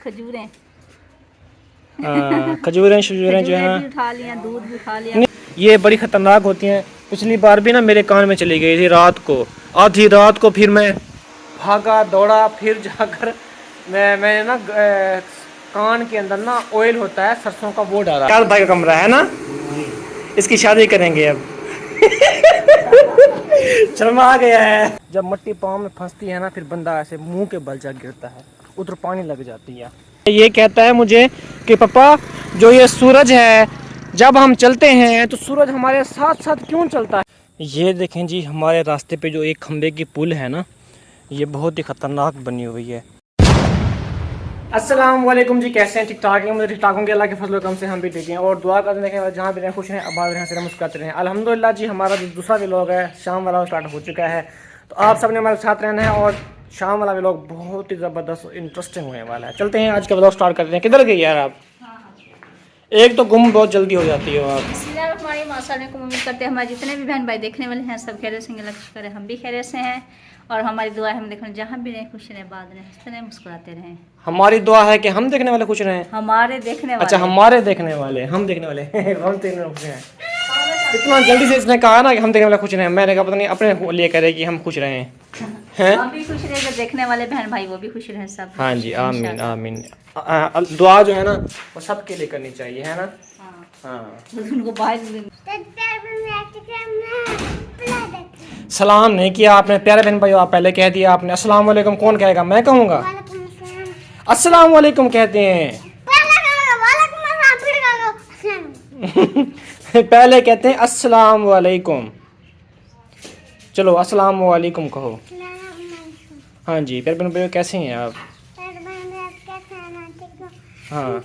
खजूरें खजूरें शजूरें जो खजूरें हैं भी उठा लिया, दूध भी उठा लिया। ये बड़ी ख़तरनाक होती हैं। पिछली बार भी ना मेरे कान में चली गई थी रात को, आधी रात को। फिर मैं भागा दौड़ा, फिर जाकर मैंने ना कान के अंदर ना ऑयल होता है सरसों का, वो डाला। यार भाई का कमरा है ना, इसकी शादी करेंगे अब। शर्मा आ गया है। जब मिट्टी पाँव में फंसती है ना, फिर बंदा ऐसे मुंह के बल जा गिरता है, उधर पानी लग जाती है। ये कहता है मुझे कि पापा जो ये सूरज है, जब हम चलते हैं तो सूरज हमारे साथ साथ क्यों चलता है। ये देखें जी, हमारे रास्ते पे जो एक खंबे की पुल है ना, ये बहुत ही ख़तरनाक बनी हुई है। अस्सलाम वालेकुम जी, कैसे हैं? ठीक ठाक हैं? मुझे ठीक ठाक होंगे, अल्लाह के फजल कम से हम भी ठीक हैं। और दुआ करते हैं जहाँ भी रहें खुश रहें, आबाद रहें, सिर्फ मुस्कुराते रहें। अल्हम्दुलिल्लाह जी, हमारा जो दूसरा व्लॉग है शाम वाला स्टार्ट हो चुका है। तो आप सब ने हमारे साथ रहना है और शाम वाला व्लॉग बहुत ही ज़बरदस्त इंटरेस्टिंग होने वाला है। चलते हैं आज का व्लॉग स्टार्ट करते हैं। किधर गई यार आप? एक तो गुम बहुत जल्दी हो जाती हो आप। हमारी माशाल्लाह को उम्मीद करते हैं हमारे जितने भी बहन भाई देखने वाले हैं सब खैरियत से हैं, लक्ष्य करें हम भी खैरियत से हैं। और हमारी दुआ है हम देखने जहाँ भी रहें खुश रहें, बाद रहें, हंसते रहें, मुस्कुराते रहें। हमारी दुआ है कि हम देखने वाले खुश रहें। हमारे देखने वाले, अच्छा, हमारे देखने वाले, हम देखने वाले हम देखने वाले खुश रहें। इतना जल्दी से इसने कहा ना कि हम देखने वाले खुश रहें, मैंने कहा पता नहीं अपने लिए करे कि हम खुश रहें हैं। हम भी खुश रहे, देखने वाले बहन भाई वो भी खुश रहें सब। हाँ जी, आमीन आमीन। दुआ जो है ना वो सबके लिए करनी चाहिए, है ना। हाँ, उनको बाहर सलाम नहीं किया आपने प्यारे बहन भाई, आप पहले कह दिया आपने। अस्सलाम वालेकुम कौन कहेगा? मैं कहूँगा। अस्सलाम वालेकुम कहते हैं। पहले कहते हैं अस्सलाम वालेकुम। चलो अस्सलाम वालेकुम कहो। हाँ जी, प्यारे बहन भाई कैसे हैं आप? हाँ,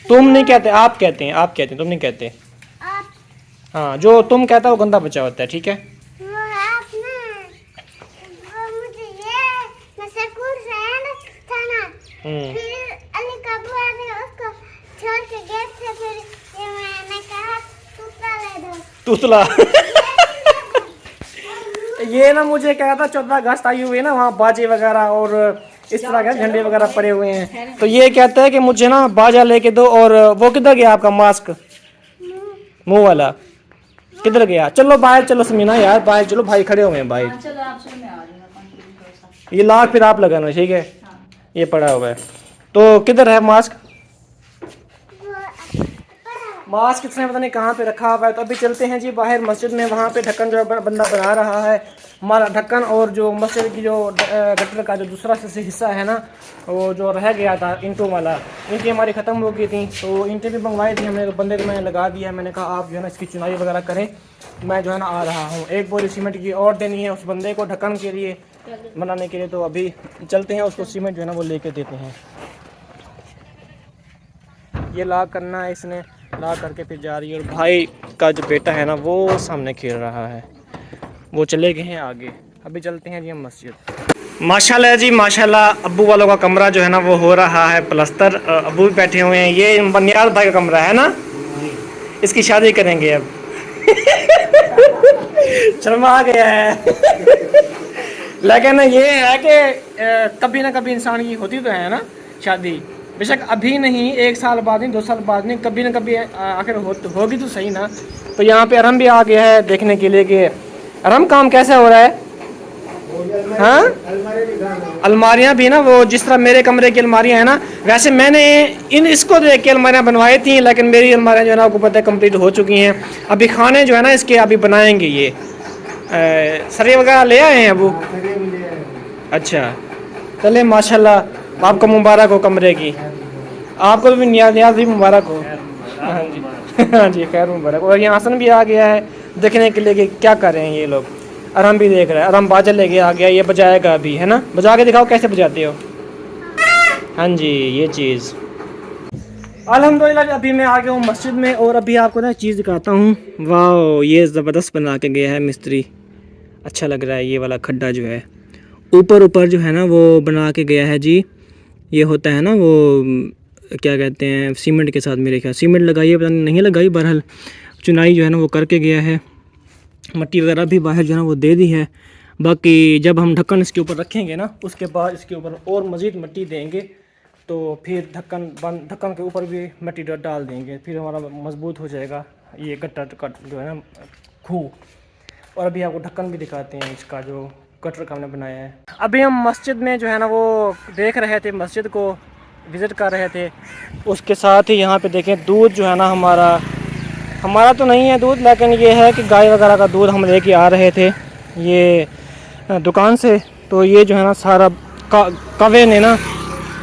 तुम नहीं कहते, आप कहते हैं, आप कहते हैं, तुम नहीं कहते। हाँ, जो तुम कहता है वो गंदा बच्चा होता है, ठीक है। तूतला ये ना मुझे कहा था 14 अगस्त आई हुई है ना, वहाँ बाजे वगैरह और इस तरह के झंडे वगैरह पड़े हुए हैं। तो ये कहता है कि मुझे ना बाजा लेके दो। और वो किधर गया आपका मास्क, मुंह वाला किधर गया? चलो बाहर चलो समीना यार, बाहर चलो, भाई खड़े हुए हैं भाई। ये लाख फिर आप लगाना, ठीक है। ये पड़ा हुआ है तो किधर है मास्क? मास्क इसने पता नहीं कहाँ पे रखा हुआ है। तो अभी चलते हैं जी बाहर मस्जिद में, वहाँ पे ढक्कन जो बंदा बना रहा है हमारा ढक्कन। और जो मस्जिद की जो गटर का जो दूसरा हिस्सा है ना, वो जो रह गया था ईंटों वाला, ईंटें हमारी ख़त्म हो गई थी तो ईंटें भी मंगवाई थी हमने। तो बंदे को मैंने लगा दिया, मैंने कहा आप जो है ना इसकी चुनाई वगैरह करें, मैं जो है ना आ रहा हूँ। एक बोरी सीमेंट की और देनी है उस बंदे को ढक्कन के लिए बनाने के लिए। तो अभी चलते हैं, उसको सीमेंट जो है ना वो लेके देते हैं। ये ला करना है इसने, ला करके फिर जा रही है। और भाई का जो बेटा है ना वो सामने खेल रहा है, वो चले गए हैं आगे। अभी चलते हैं जी हम मस्जिद। माशाल्लाह जी माशाल्लाह, अब्बू वालों का कमरा जो है ना वो हो रहा है प्लस्तर। अब्बू भी बैठे हुए हैं। ये बनियाल भाई का कमरा है ना, इसकी शादी करेंगे अब। शर्मा आ गया है। लेकिन ये है कि कभी ना कभी इंसान की होती तो है ना शादी, बेशक अभी नहीं, 1 साल बाद नहीं, 2 साल बाद नहीं, कभी ना कभी आखिर होगी तो सही ना। तो यहाँ पे अरम भी आ गया है देखने के लिए कि अरम काम कैसे हो रहा है। हाँ, अलमारियाँ भी ना वो जिस तरह मेरे कमरे की अलमारियाँ हैं ना, वैसे मैंने इसको देख के अलमारियाँ बनवाई थी, लेकिन मेरी अलमारियाँ जो है ना आपको पता है कंप्लीट हो चुकी हैं। अभी खाने जो है ना इसके अभी बनाएंगे। ये सरिया वगैरह ले आए हैं अबू? अच्छा, चले माशाल्लाह, आपको मुबारक हो कमरे की, आपको भी नियाज भी मुबारक हो। हाँ जी, हाँ जी, खैर मुबारक। और यहाँ हसन भी आ गया है देखने के लिए कि क्या कर रहे हैं ये लोग। आराम भी देख रहा है, आराम बाजा लेके आ गया, ये बजाएगा अभी, है ना। बजा के दिखाओ कैसे बजाते हो। हाँ जी, ये चीज़ अल्हम्दुलिल्लाह। अभी मैं आ गया हूँ मस्जिद में और अभी आपको ना चीज़ दिखाता हूँ। वाह, ये ज़बरदस्त बना के गया है मिस्त्री, अच्छा लग रहा है। ये वाला खड्डा जो है ऊपर जो है ना वो बना के गया है जी। ये होता है ना वो क्या कहते हैं, सीमेंट के साथ, मेरे ख्याल सीमेंट लगाई है, पता नहीं लगाई, बहरहाल चुनाई जो है ना वो करके गया है। मिट्टी वगैरह भी बाहर जो है ना वो दे दी है। बाकी जब हम ढक्कन इसके ऊपर रखेंगे ना, उसके बाद इसके ऊपर और मज़ीद मिट्टी देंगे तो फिर ढक्कन के ऊपर भी मिट्टी डाल देंगे, फिर हमारा मजबूत हो जाएगा ये गटर का जो है ना खूह। और अभी आपको ढक्कन भी दिखाते हैं इसका जो गटर का हमने बनाया है। अभी हम मस्जिद में जो है ना वो देख रहे थे, मस्जिद को विज़िट कर रहे थे। उसके साथ ही यहाँ पे देखें दूध जो है ना हमारा तो नहीं है दूध, लेकिन ये है कि गाय वगैरह का दूध हम लेके आ रहे थे ये दुकान से। तो ये जो है ना सारा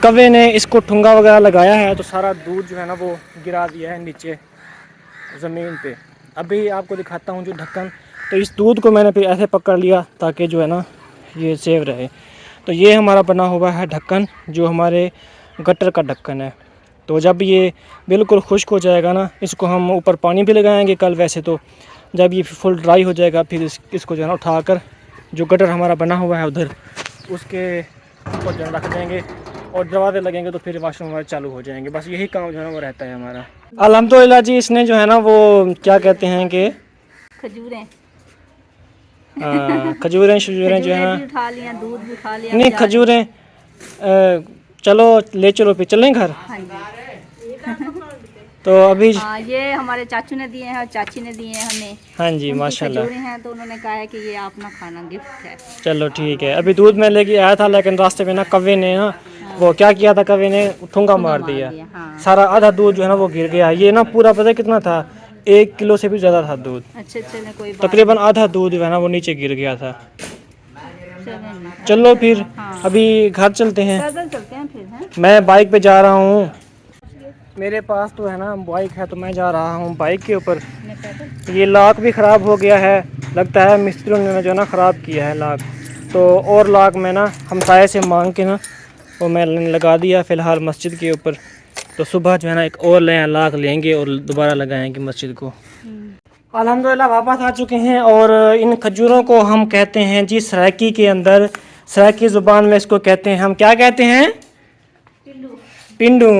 कवे ने इसको ठुंगा वगैरह लगाया है, तो सारा दूध जो है ना वो गिरा दिया है नीचे ज़मीन पे। अभी आपको दिखाता हूँ जो ढक्कन, तो इस दूध को मैंने फिर ऐसे पकड़ लिया ताकि जो है ना ये सेव रहे। तो ये हमारा बना हुआ है ढक्कन, जो हमारे गटर का ढक्कन है। तो जब ये बिल्कुल खुश्क हो जाएगा ना, इसको हम ऊपर पानी भी लगाएंगे कल, वैसे तो जब ये फुल ड्राई हो जाएगा फिर इसको जो है ना उठाकर जो गटर हमारा बना हुआ है उधर उसके ऊपर जो है रख देंगे और दरवाजे लगेंगे, तो फिर वाशरूम हमारे चालू हो जाएंगे। बस यही काम जो है ना वो रहता है हमारा। अल्हम्दुलिल्लाह जी, इसने जो है ना वो क्या कहते हैं कि खजूरें खजूरें जो है भी उठा लिया, दूध भी उठा लिया। नहीं खजूरें चलो ले चलो फिर चलें घर। हाँ जी। तो अभी ये हमारे चाचू ने दिए हैं और चाची ने दिए हैं हमें। हाँ जी उनकी माशाल्लाह। खजूरें हैं तो उन्होंने कहा है कि ये अपना खाना गिफ्ट है। चलो ठीक है। अभी दूध मैं लेके आया था, लेकिन रास्ते में ना कव्वे ने ना वो क्या किया था, कव्वे ने ठुंगा मार दिया। हाँ। सारा आधा दूध जो है ना वो गिर गया। ये ना पूरा पता कितना था, 1 किलो से भी ज़्यादा था दूध। अच्छा चले कोई बात तकरीबन आधा दूध जो है ना वो नीचे गिर गया था। नहीं। चलो फिर हाँ। अभी घर चलते हैं। पैदल चलते हैं फिर हैं? मैं बाइक पे जा रहा हूँ, मेरे पास तो है ना बाइक है, तो मैं जा रहा हूँ बाइक के ऊपर। मैं पैदल। ये लॉक भी ख़राब हो गया है, लगता है मिस्त्रियों ने जो है ना ख़राब किया है लॉक। तो और लॉक मैं ना हमसाये से मांग के ना वो मैंने लगा दिया फ़िलहाल मस्जिद के ऊपर। तो सुबह जो है ना एक और नया लॉक लेंगे और दोबारा लगाएंगे मस्जिद को। अल्हम्दुलिल्लाह वापस आ चुके हैं। और इन खजूरों को हम कहते हैं जी सराइकी के अंदर, सराइकी ज़ुबान में इसको कहते हैं, हम क्या कहते हैं, पिंडू।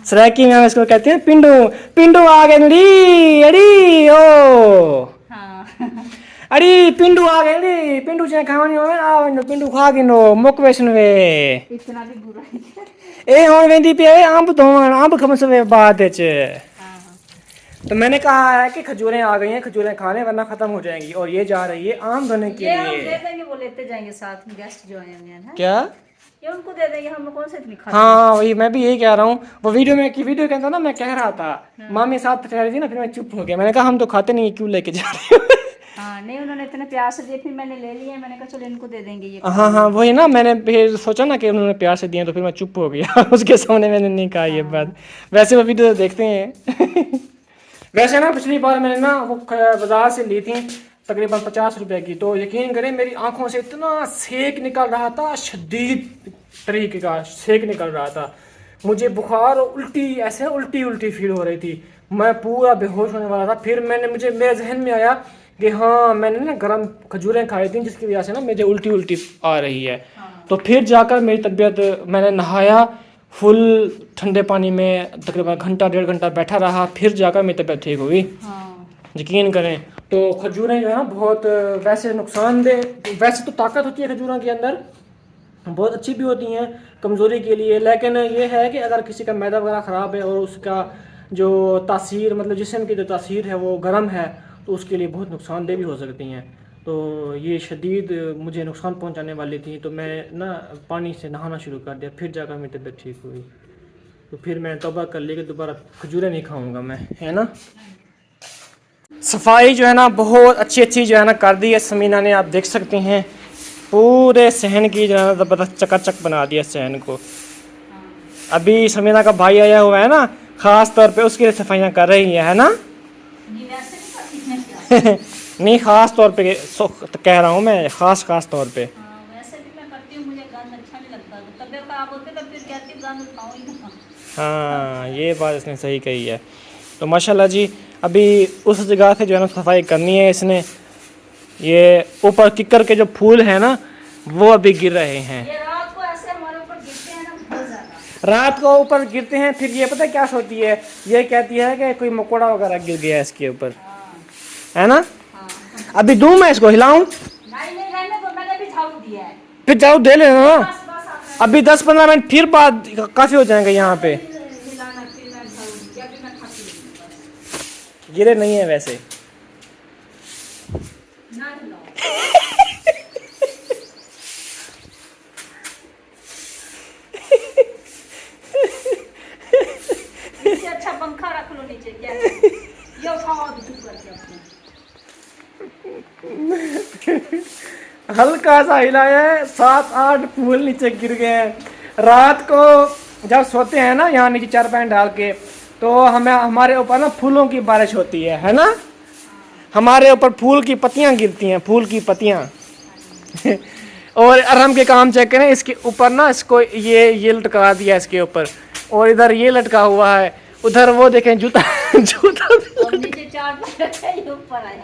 सराइकी में हम इसको कहते हैं पिंडू। पिंडू आ गए नी अड़ी ओ हाँ। अड़ी पिंडू आ गए नी, पिंडू चाहे खावानी होवे आ पिंडू खा गिनो मुक वैसन वे इतना भी बुरा नहीं। ए हुण वेंदी पे अंब धोवन अंब खमसवे बाद च। तो मैंने कहा है कि खजूरें आ गई हैं, खजूरें खाने वरना खत्म हो जाएंगी। और ये जा रही है आम धोने के ये हम लिए। दे देंगे, वो लेते जाएंगे साथ में, गेस्ट जो आए हुए हैं। क्या? ये उनको दे देंगे, हम कौन से इतनी खाते हैं। हाँ वही मैं भी यही कह रहा हूँ। वो वीडियो के अंदर ना मैं कह रहा था, मामी साथ ठहरी थी ना, फिर मैं चुप हो गया। मैंने कहा हम तो खाते नहीं, क्यों लेके जा रहे हो। हाँ नहीं, उन्होंने इतने प्यार से दिए, फिर मैंने ले लिए। मैंने कहा चलो इनको दे देंगे ये। हाँ वही ना, मैंने फिर सोचा ना कि उन्होंने प्यार से दिए, तो फिर मैं चुप हो गया। उसके सामने मैंने नहीं कहा ये बात। वैसे वो वीडियो तो देखते हैं। वैसे ना पिछली बार मैंने ना वो बाजार से ली थी तकरीबन 50 रुपए की। तो यकीन करें मेरी आंखों से इतना सेक निकल रहा था, शदीद तरीके का सेक निकल रहा था। मुझे बुखार और उल्टी, ऐसे उल्टी फील हो रही थी, मैं पूरा बेहोश होने वाला था। फिर मेरे जहन में आया कि हाँ मैंने ना गर्म खजूरें खाई थी, जिसकी वजह से ना मुझे उल्टी आ रही है। तो फिर जाकर मेरी तबीयत, मैंने नहाया फुल ठंडे पानी में, तकरीबन घंटा 1.5 घंटा बैठा रहा, फिर जाकर मेरी तबीयत ठीक हुई। यकीन करें। तो खजूरें जो है ना बहुत वैसे नुकसानदेह, वैसे तो ताकत होती है खजूरों के अंदर, बहुत अच्छी भी होती हैं कमज़ोरी के लिए। लेकिन ये है कि अगर किसी का मैदा वगैरह ख़राब है और उसका जो तासीर, मतलब जिस्म की जो तासीर है वो गर्म है, तो उसके लिए बहुत नुकसानदेह भी हो सकती हैं। तो ये शदीद मुझे नुकसान पहुंचाने वाली थी। तो मैं ना पानी से नहाना शुरू कर दिया, फिर जाकर मेरी तबीयत ठीक हुई। तो फिर मैंने तौबा कर ली कि दोबारा खजूरें नहीं खाऊंगा मैं, है ना। सफाई जो है ना बहुत अच्छी जो है ना कर दी है समीना ने, आप देख सकते हैं पूरे सहन की जो है ना ज़बरदस्त चकाचक बना दिया सहन को। अभी समीना का भाई आया हुआ है ना, ख़ास तौर पे उसके लिए सफाइयाँ कर रही है ना। नहीं ख़ास तौर पे कह रहा हूँ मैं, ख़ास तौर पे। वैसे भी मैं करती हूँ, मुझे गंद अच्छा नहीं लगता। तो तबीयत खराब होती है तो फिर कहती हूँ गंद उठाऊँ ही ना। हाँ ये बात इसने सही कही है। तो माशाल्लाह जी अभी उस जगह से जो है ना सफाई करनी है इसने। ये ऊपर किक्कर के जो फूल हैं ना वो अभी गिर रहे हैं। ये रात को ऐसे हमारे ऊपर गिरते हैं ना, बहुत ज़्यादा। रात को ऊपर गिरते हैं, फिर ये पता क्या सोचती है, ये कहती है कि कोई मकोड़ा वगैरह गिर गया इसके ऊपर, है ना। अभी दूं मैं इसको हिलाऊं? नहीं रहने दो, मैंने भी झाड़ू दिया है। फिर झाड़ू दे लेना ना। बस आप अभी 10-15 मिनट फिर बाद काफ़ी हो जाएंगे यहाँ पे। गिरे नहीं है वैसे। इससे अच्छा पंखा रख लो नीचे क्या ये उठाओ अभी चुप करके अपने। हल्का सा हिलाया है, 7-8 फूल नीचे गिर गए हैं। रात को जब सोते हैं ना यहाँ नीचे चारपाई डाल के, तो हमें हमारे ऊपर ना फूलों की बारिश होती है ना, हमारे ऊपर फूल की पत्तियां गिरती हैं, फूल की पत्तियां। और अरहम के काम चेक करें, इसके ऊपर ना इसको ये लटका दिया इसके ऊपर, और इधर ये लटका हुआ है, उधर वो देखें जूता जूता और नीचे चार ये ऊपर आया।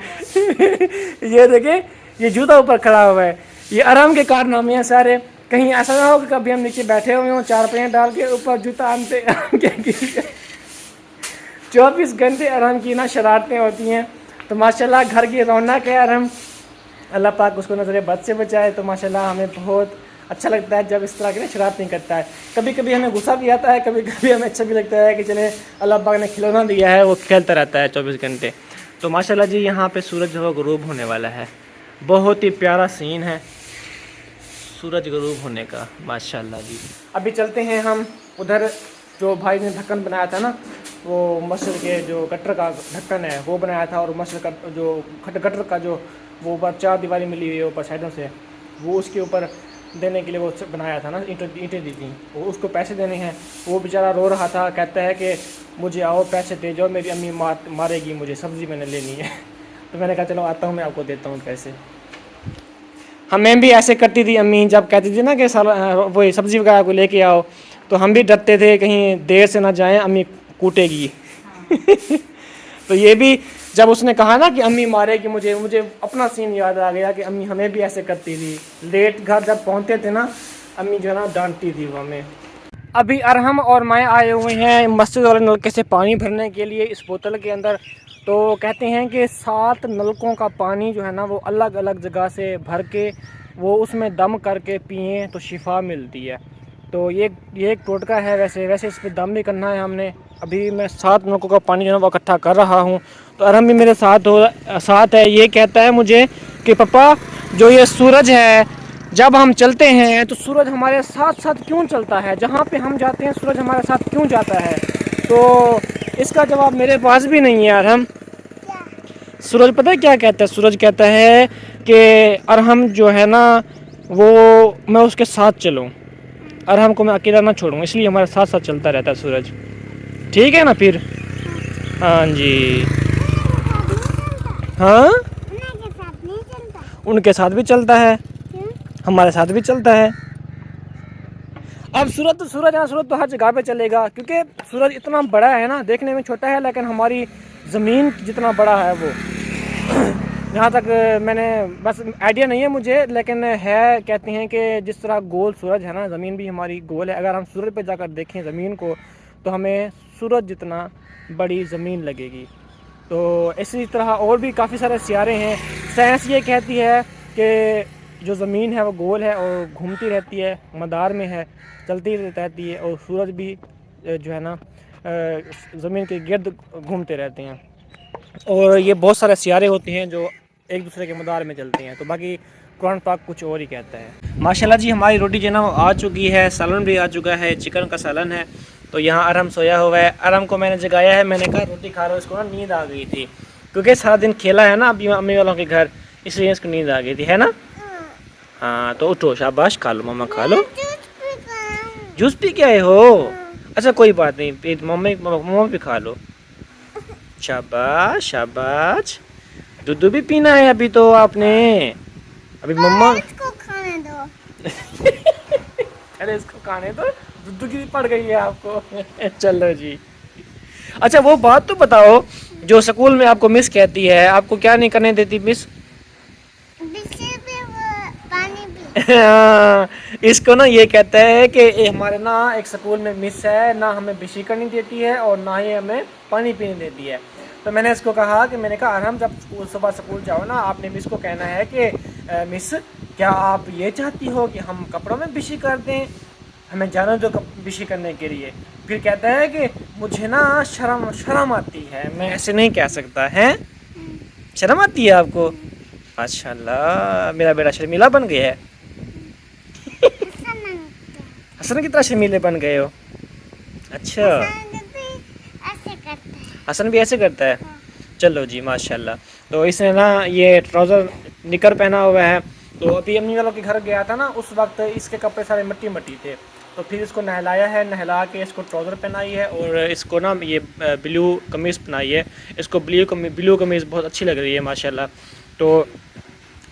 ये देखें ये जूता ऊपर खड़ा हुआ है। ये अरहम के कारनामे हैं सारे। कहीं ऐसा ना हो कि कभी हम नीचे बैठे हुए हों चारपाई डाल के, ऊपर जूता आनते 24 घंटे अरहम की ना शरारतें होती हैं। तो माशाल्लाह घर की रौनक है अरहम, अल्लाह पाक उसको नज़र बद से बचाए। तो माशाल्लाह हमें बहुत अच्छा लगता है जब इस तरह की ना शरारतें करता है। कभी कभी हमें गुस्सा भी आता है, कभी कभी हमें अच्छा भी लगता है कि चले अल्लाह पाक ने खिलौना दिया है, वो खेलता रहता है 24 घंटे। तो माशाल्लाह जी यहाँ पे सूरज जो है गुरूब होने वाला है। बहुत ही प्यारा सीन है सूरज गुरूब होने का, माशाल्लाह जी। अभी चलते हैं हम उधर, जो भाई ने ढक्कन बनाया था ना, वो मस्जिद के जो गटर का ढक्कन है वो बनाया था, और मस्जिद का जो गटर का जो वो ऊपर 4 दीवारी मिली हुई है ऊपर साइडों से, वो उसके ऊपर देने के लिए वो बनाया था ना, ईंटें दी थी, वो उसको पैसे देने हैं। वो बेचारा रो रहा था, कहता है कि मुझे आओ पैसे दे जाओ, मेरी अम्मी मारेगी मुझे, सब्ज़ी मैंने लेनी है। तो मैंने कहा चलो आता हूँ, मैं आपको देता हूँ पैसे। हमें भी ऐसे करती थी अम्मी, जब कहती थी ना कि वही सब्ज़ी वगैरह को लेके आओ, तो हम भी डरते थे कहीं देर से ना जाएं, अम्मी कूटेगी। तो ये भी जब उसने कहा ना कि अम्मी मारेगी मुझे अपना सीन याद आ गया कि अम्मी हमें भी ऐसे करती थी। लेट घर जब पहुंचते थे ना, अम्मी जो है ना डांटती थी वो हमें। अभी अरहम और मैं आए हुए हैं मस्जिद वाले नलके से पानी भरने के लिए इस बोतल के अंदर। तो कहते हैं कि 7 नलकों का पानी जो है ना वो अलग अलग जगह से भर के वो उसमें दम करके पिएँ तो शिफा मिलती है। तो ये एक टोटका है। वैसे इस पर दम भी करना है हमने। अभी मैं 7 नलकों का पानी जो है वो इकट्ठा कर रहा हूँ। तो अरहम भी मेरे साथ है। ये कहता है मुझे कि पापा जो ये सूरज है, जब हम चलते हैं तो सूरज हमारे साथ साथ क्यों चलता है, जहाँ पे हम जाते हैं सूरज हमारे साथ क्यों जाता है। तो इसका जवाब मेरे पास भी नहीं है अरहम। सूरज पता है क्या कहता है? सूरज कहता है कि अरहम जो है ना वो मैं उसके साथ चलूँ, अरहम को मैं अकेला ना छोड़ूँ, इसलिए हमारे साथ साथ चलता रहता है सूरज। ठीक है ना फिर? हाँ जी। हाँ उनके साथ भी चलता है, हमारे साथ भी चलता है। अब सूरज तो हर जगह पे चलेगा, क्योंकि सूरज इतना बड़ा है ना, देखने में छोटा है लेकिन हमारी ज़मीन जितना बड़ा है वो। जहाँ तक मैंने बस आइडिया नहीं है मुझे, लेकिन है कहते हैं कि जिस तरह गोल सूरज है ना, ज़मीन भी हमारी गोल है। अगर हम सूरज पे जाकर देखें ज़मीन को तो हमें सूरज जितना बड़ी ज़मीन लगेगी। तो इसी तरह और भी काफ़ी सारे सियारे हैं। साइंस ये कहती है कि जो ज़मीन है वो गोल है और घूमती रहती है, मदार में है, चलती रहती है, और सूरज भी जो है ना ज़मीन के गिर्द घूमते रहते हैं। और ये बहुत सारे सियारे होते हैं जो एक दूसरे के मदार में चलते हैं। तो बाकी कुरान पाक कुछ और ही कहता है। माशाल्लाह जी हमारी रोटी जो है ना वो आ चुकी है, सालन भी आ चुका है, चिकन का सालन है। तो यहाँ अरहम सोया हुआ है। अरहम को मैंने जगाया है, मैंने कहा रोटी खा लो, इसको ना नींद आ गई थी, क्योंकि सारा दिन खेला है ना अभी अम्मी वालों के घर, इसलिए इसको नींद आ गई थी, है ना? हाँ तो उठो, शाबाश, खा लो, मम्मा खा लो। जूस पी के आए हो? अच्छा कोई बात नहीं, मम्मा भी खा लो। शाबाश शाबाश। दूध भी पीना है अभी तो आपने, अभी मम्मा इसको खाने दो। अरे इसको खाने दो, दूध की पड़ गई है आपको। चलो जी। अच्छा वो बात तो बताओ, जो स्कूल में आपको मिस कहती है, आपको क्या नहीं करने देती मिस? पानी भी। इसको ना ये कहता है कि हमारे ना एक स्कूल में मिस है, ना हमें बिशी करनी देती है और ना ही हमें पानी पीने देती है। तो मैंने इसको कहा कि मैंने कहा अरहम जब सुबह स्कूल जाओ ना, आपने मिस को कहना है कि मिस क्या आप ये चाहती हो कि हम कपड़ों में बिशी कर दें? हमें जाने दो विशी करने के लिए। फिर कहता है कि मुझे ना शर्म शर्म आती है, मैं ऐसे नहीं कह सकता है। शर्म आती है आपको? माशाल्लाह, मेरा बेटा शर्मीला बन गया है। हसन की तरह शर्मीले बन गए हो? अच्छा, ऐसे करते हैं। हसन भी ऐसे करता है। चलो जी माशाल्लाह। तो इसने ना ये ट्राउज़र निकर पहना हुआ है। तो अभी अम्मी वालों के घर गया था ना, उस वक्त इसके कपड़े सारे मट्टी मट्टी थे, तो फिर इसको नहलाया है, नहला के इसको ट्राउज़र पहनाई है और इसको ना ये ब्लू कमीज़ पहनाई है। इसको ब्लू कमीज़ बहुत अच्छी लग रही है माशाल्लाह। तो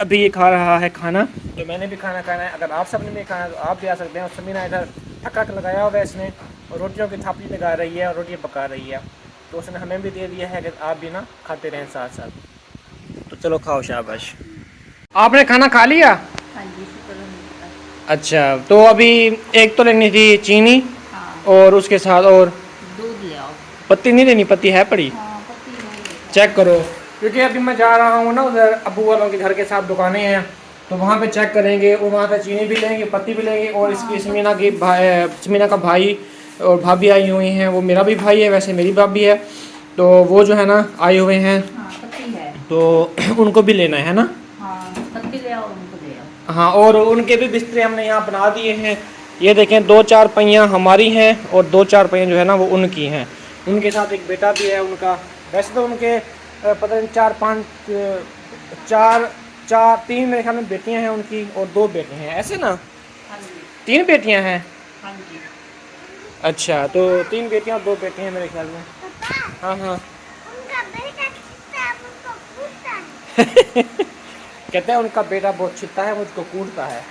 अभी ये खा रहा है खाना, तो मैंने भी खाना खाना है। अगर आप सबने भी खाना है तो आप भी आ सकते हैं। और समीना इधर टक लगाया हुआ है इसने, और रोटियों की थापड़ी लगा रही है और रोटियाँ पका रही है। तो उसने हमें भी दे दिया है कि आप भी ना खाते रहें साथ साथ। तो चलो खाओ, शाबाश। आपने खाना खा लिया? हाँ जी, शुक्र अल्लाह अच्छा, तो अभी एक तो लेनी थी चीनी का। हाँ, और उसके साथ और दूध ले आओ। पत्ती नहीं लेनी? पत्ती है पड़ी? हाँ, पत्ती नहीं। चेक करो, क्योंकि अभी मैं जा रहा हूँ ना उधर, अबू वालों के घर के साथ दुकानें हैं, तो वहाँ पे चेक करेंगे और वहाँ पे चीनी भी लेंगे, पत्ती भी लेंगे। और इसकी समीना का भाई और भाभी आई हुई हैं, वो मेरा भी भाई है, वैसे मेरी भाभी है, तो वो जो है ना आए हुए हैं, हाँ, पत्ती है। तो उनको भी लेना है ना। हाँ, पत्ती ले आओ, उनको ले आओ। हाँ, और उनके भी बिस्तरे हमने यहाँ बना दिए हैं। ये देखें, 2-4 पहियाँ हमारी हैं और 2-4 पहियाँ जो है ना वो उनकी हैं। उनके साथ एक बेटा भी है उनका। वैसे तो उनके पता नहीं 3 मेरे ख्याल में बेटियाँ हैं उनकी और 2 बेटे हैं, ऐसे ना? हाँ जी। 3 बेटियाँ हैं? हाँ जी। अच्छा, तो 3 बेटियाँ और 2 बेटे हैं मेरे ख्याल में। पापा, हाँ हाँ। उनका बेटा कितना है, उनको पूछता है। कहते हैं उनका बेटा बहुत छिपता है, मुझको कूटता है,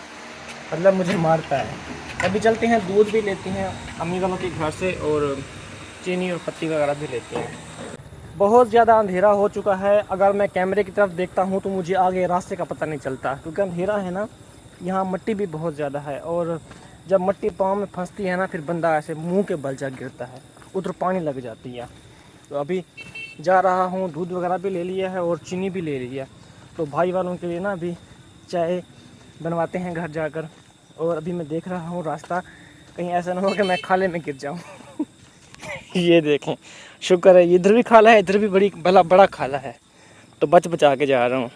मतलब मुझे मारता है। अभी चलते हैं, दूध भी लेते हैं अम्मी वालों के घर से और चीनी और पत्ती वगैरह भी लेते हैं। बहुत ज़्यादा अंधेरा हो चुका है। अगर मैं कैमरे की तरफ देखता हूँ तो मुझे आगे रास्ते का पता नहीं चलता, क्योंकि अंधेरा है ना। यहाँ मिट्टी भी बहुत ज़्यादा है, और जब मिट्टी पाँव में फंसती है ना, फिर बंदा ऐसे मुंह के बल जा गिरता है, उधर पानी लग जाती है। तो अभी जा रहा हूँ, दूध वगैरह भी ले लिया है और चीनी भी ले लिया। तो भाई वालों के लिए ना अभी चाय बनवाते हैं घर जाकर। और अभी मैं देख रहा हूँ रास्ता, कहीं ऐसा ना हो कि मैं खाले में गिर जाऊँ। ये देखें, शुक्र है इधर भी खाला है, इधर भी बड़ा खाला है, तो बच बचा के जा रहा हूँ।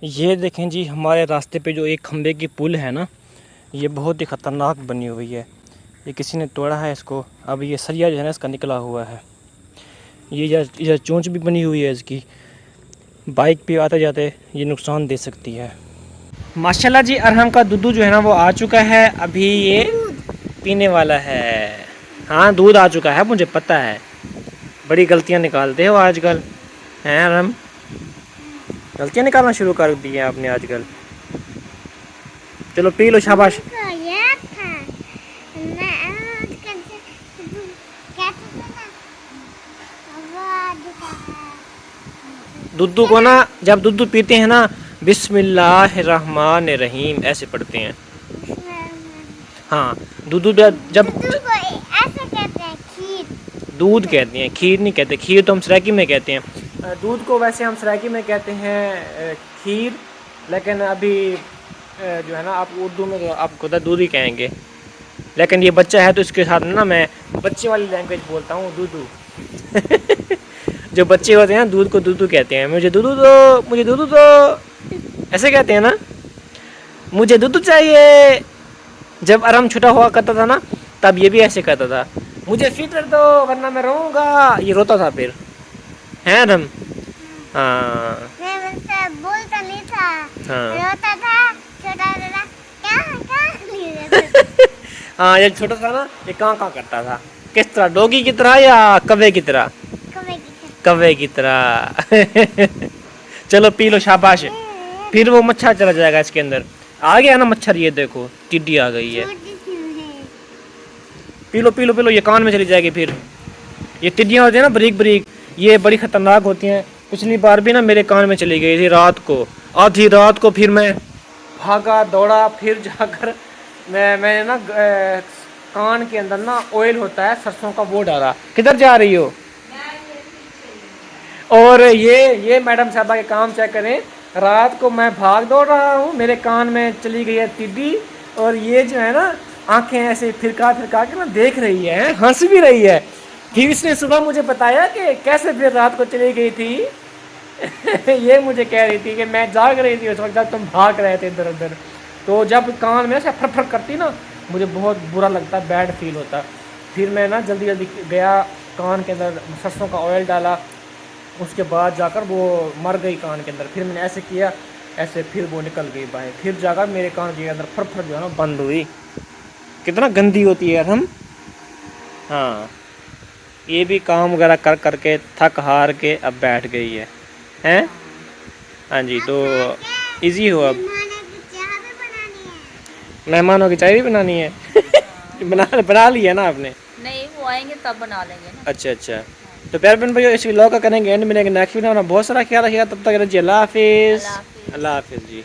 ये देखें जी, हमारे रास्ते पे जो एक खंबे की पुल है ना, ये बहुत ही ख़तरनाक बनी हुई है। ये किसी ने तोड़ा है इसको। अब ये सरिया जो है ना इसका निकला हुआ है। ये चोंच भी बनी हुई है इसकी। बाइक पे आते जाते ये नुकसान दे सकती है। माशाल्लाह जी, अरहम का दूध जो है ना वो आ चुका है, अभी ये पीने वाला है। हाँ, दूध आ चुका है, मुझे पता है। बड़ी गलतियाँ निकालते हो आजकल, हैं अरहम? गलतियाँ निकालना शुरू कर दी है आपने आजकल। चलो पी लो, शाबाश। उनको याद था, मैं आजकल से कहते थे ना, आवाज़ का है। दुद्धू को ना, जब दुद्धू पीते हैं ना, बिस्मिल्लाहिर्रहमानिर्रहीम ऐसे पढ़ते हैं। हाँ, दुद्धू जब दूध को ऐसे कहते हैं, खीर। दूध कहते हैं, खीर नहीं कहते। खीर तो हम सराइकी में कहते हैं। दूध को वैसे हम सराइकी में कहते हैं खीर, लेकिन अभी जो है ना आप उर्दू में तो आप खुदा दूध ही कहेंगे। लेकिन ये बच्चा है तो इसके साथ ना मैं बच्चे वाली लैंग्वेज बोलता हूँ, दूधू। जो बच्चे होते हैं दूध को दूधू कहते हैं। मुझे दूधू दो, मुझे दूधू दो, ऐसे कहते हैं ना, मुझे दूधू चाहिए। जब अरहम छोटा हुआ करता था ना, तब ये भी ऐसे कहता था, मुझे फिटर दो वरना मैं रोऊंगा। ये रोता था फिर, है अरहम? हाँ मैं उनसे बोलता नहीं था, हाँ। रोता था, छोटा था, क्या नहीं रहता। हाँ, जब छोटा था ना ये कहाँ करता था। किस तरह, डोगी की तरह या कव्वे की तरह? कव्वे की तरह। चलो पी लो, शाबाश। फिर वो मच्छर चला जाएगा इसके अंदर। आ गया ना मच्छर, ये देखो टिड्डी आ गई है। P low P low P low, ये कान में चली जाएगी फिर। ये टिड्डियाँ होती हैं ना बारीक बारीक, ये बड़ी खतरनाक होती हैं। पिछली बार भी ना मेरे कान में चली गई थी रात को, आधी रात को। फिर मैं भागा दौड़ा, फिर जाकर मैंने ना कान के अंदर ना ऑयल होता है सरसों का, वो डाला। किधर जा रही हो? और ये मैडम साहबा के काम चेक करें। रात को मैं भाग दौड़ रहा हूँ, मेरे कान में चली गई है टिड्डी, और ये जो है ना आंखें ऐसे फिरका फिरका के ना देख रही है, हंस भी रही है। फिर इसने सुबह मुझे बताया कि कैसे फिर रात को चली गई थी। ये मुझे कह रही थी कि मैं जाग रही थी उस वक्त जब तुम भाग रहे थे इधर उधर। तो जब कान में ऐसे फर फर करती ना, मुझे बहुत बुरा लगता, बैड फील होता। फिर मैं ना जल्दी जल्दी गया, कान के अंदर सरसों का ऑयल डाला, उसके बाद जाकर वो मर गई कान के अंदर। फिर मैंने ऐसे किया, ऐसे फिर वो निकल गई बाहर। फिर जाकर मेरे कान के अंदर फर फर जो है ना बंद हुई। कितना गंदी होती है यार हम। हाँ, ये भी काम वगैरह कर करके थक हार के अब बैठ गई है, हैं? हाँ जी, तो इजी हो अब। मेहमानों की चाय भी बनानी है। मेहमानों की चाय भी बनानी है। बना ली है ना आपने? नहीं, वो आएंगे तब बना लेंगे ना। अच्छा अच्छा। तो प्यारे बहन भाइयों, इस व्लॉग का करेंगे एंड, मिलेंगे नेक्स्ट वीडियो में। बहुत सारा ख्याल रखिएगा, तब तक रजिए, अल्लाह हाफिज़। अल्लाह हाफिज़। अल्लाह हाफिज़ जी।